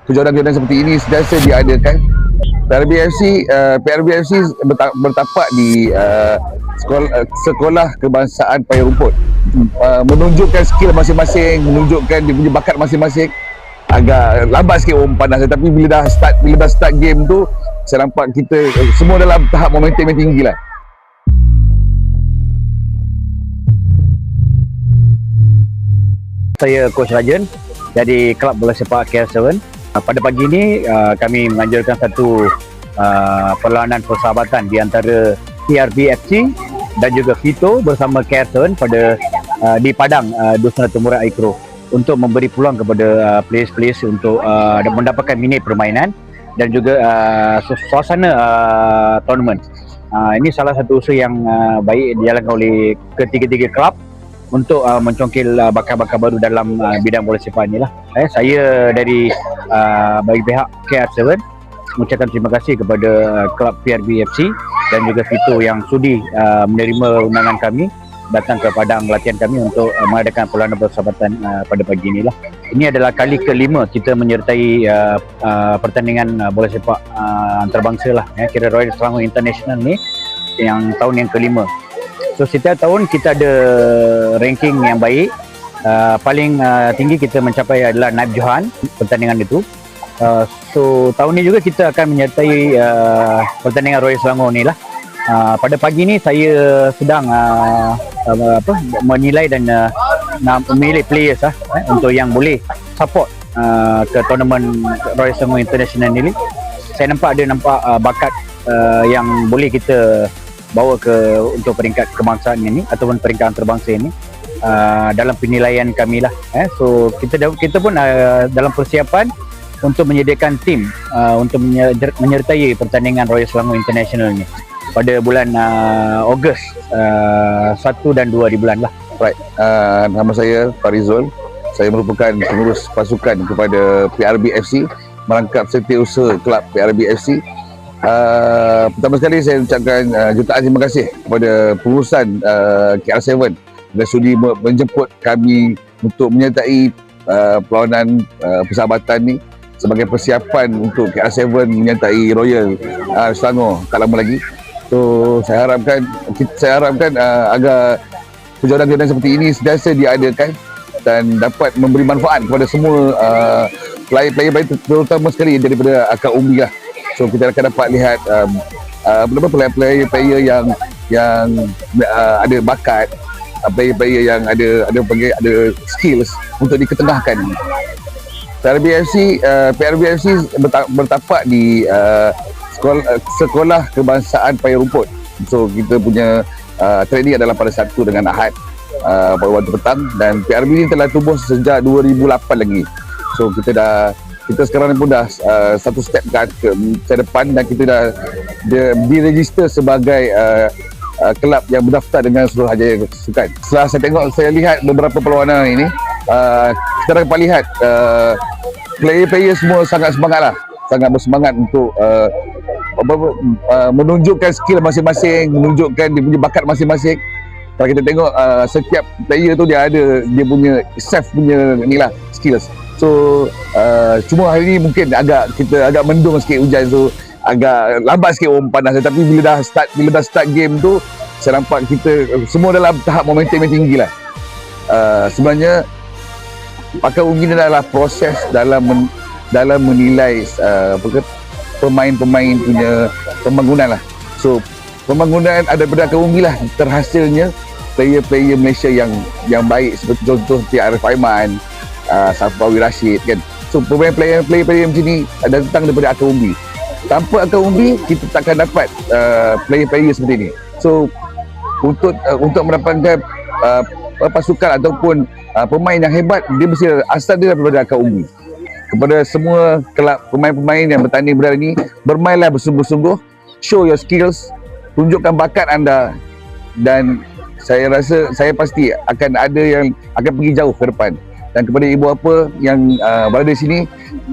kejuaraan-kejuaraan seperti ini sentiasa diadakan. PRBFC bertapak di sekolah kebangsaan Payah Rumput, menunjukkan skill masing-masing, menunjukkan dia punya bakat masing-masing. Agak lambat sikit orang panas, tapi bila dah start game tu, saya nampak kita semua dalam tahap momentum yang tinggi lah. Saya Coach Rajan dari Kelab Bola Sepak KL7. Pada pagi ini kami menganjurkan satu perlawanan persahabatan di antara PRBFC dan juga Vito bersama KL7 di Padang Dusun Temurah Aikro untuk memberi peluang kepada players-players untuk mendapatkan minit permainan dan juga suasana tournament. Ini salah satu usaha yang baik dijalankan oleh ketiga-tiga kelab untuk mencongkil bakat-bakat baru dalam bidang bola sepak ni lah. Saya dari bagi pihak KR7 mengucapkan terima kasih kepada kelab PRBFC dan juga Vito yang sudi menerima undangan kami datang ke padang latihan kami untuk mengadakan perlawanan persahabatan pada pagi ini lah. Ini adalah kali kelima kita menyertai pertandingan bola sepak antarabangsa lah, kira Royal Selangor International ni yang tahun yang kelima. So setiap tahun kita ada ranking yang baik. Paling tinggi kita mencapai adalah Naib Johan pertandingan itu. So tahun ni juga kita akan menyertai pertandingan Royal Selangor ni lah. Pada pagi ni saya sedang menilai dan memilih players untuk yang boleh support ke tournament Royal Selangor International ni. Saya nampak bakat yang boleh kita bawa untuk peringkat kebangsaan ini ataupun peringkat antarabangsa ini dalam penilaian kami lah. So kita pun dalam persiapan untuk menyediakan tim untuk menyertai pertandingan Royal Selangor International ni pada bulan Ogos 1 dan 2 di bulan lah. Right. Nama saya Farizul. Saya merupakan pengurus pasukan kepada PRBFC, merangkap setiausaha kelab PRBFC. Pertama sekali saya ucapkan jutaan terima kasih kepada pengurusan KL7 dan sudi menjemput kami untuk menyertai perlawanan persahabatan ni sebagai persiapan untuk KL7 menyertai Royal Selangor tak lama lagi. So saya harapkan agar kejuaraan-kejuaraan seperti ini sentiasa diadakan dan dapat memberi manfaat kepada semua player-player terutama sekali daripada akar umbi lah. So kita akan dapat lihat player-player yang ada bakat, player-player yang ada skills untuk diketengahkan. PRBFC bertapak di sekolah kebangsaan Payah Rumput. So kita punya training adalah pada Sabtu dengan Ahad pada waktu petang, dan PRB ini telah tumbuh sejak 2008 lagi. So kita sekarang pun dah satu step ke depan dan kita dah diregister sebagai kelab yang berdaftar dengan Suruhanjaya Sukan. Setelah saya lihat beberapa perlawanan ini, kita dapat lihat player-player semua sangat semangat lah, sangat bersemangat untuk menunjukkan skill masing-masing, menunjukkan dia punya bakat masing-masing. Kalau kita tengok setiap player tu dia punya self punya inilah skills. So cuma hari ni mungkin kita agak mendung sikit hujan, so agak lambat sikit orang panas, tapi bila dah start game tu saya nampak kita semua dalam tahap momentum yang tinggi lah. Sebenarnya pakar umbi ni adalah proses dalam menilai pemain-pemain punya pembangunan lah. So pembangunan ada pada akar umbi lah terhasilnya player-player Malaysia yang baik, seperti contoh Arif Aiman, Safawi Rashid kan. So player macam ni datang daripada akar umbi. Tanpa akar umbi kita takkan dapat player-player seperti ni. So untuk mendapatkan pasukan ataupun pemain yang hebat, dia mesti asal dia daripada akar umbi. Kepada semua kelab pemain-pemain yang bertanding berada ni, bermainlah bersungguh-sungguh, show your skills, tunjukkan bakat anda, dan saya rasa saya pasti akan ada yang akan pergi jauh ke depan. Dan kepada ibu bapa yang berada di sini,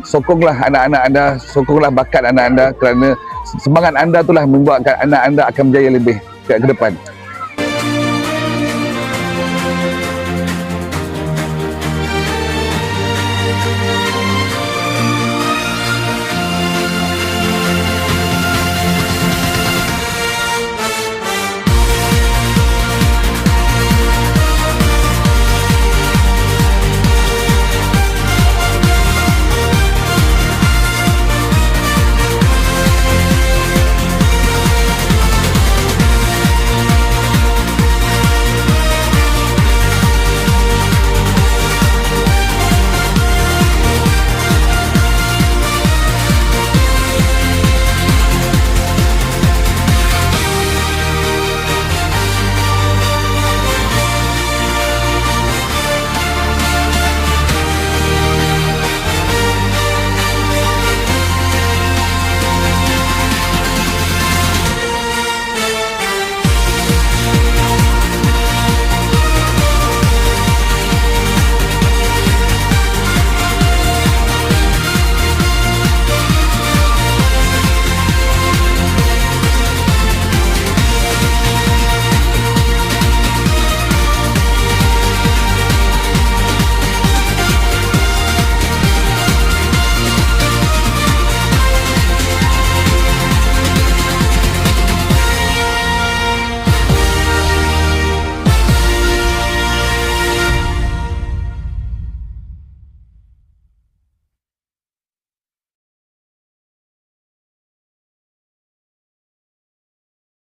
sokonglah anak-anak anda, sokonglah bakat anak anda, kerana semangat anda itulah membuatkan anak anda akan berjaya lebih ke depan.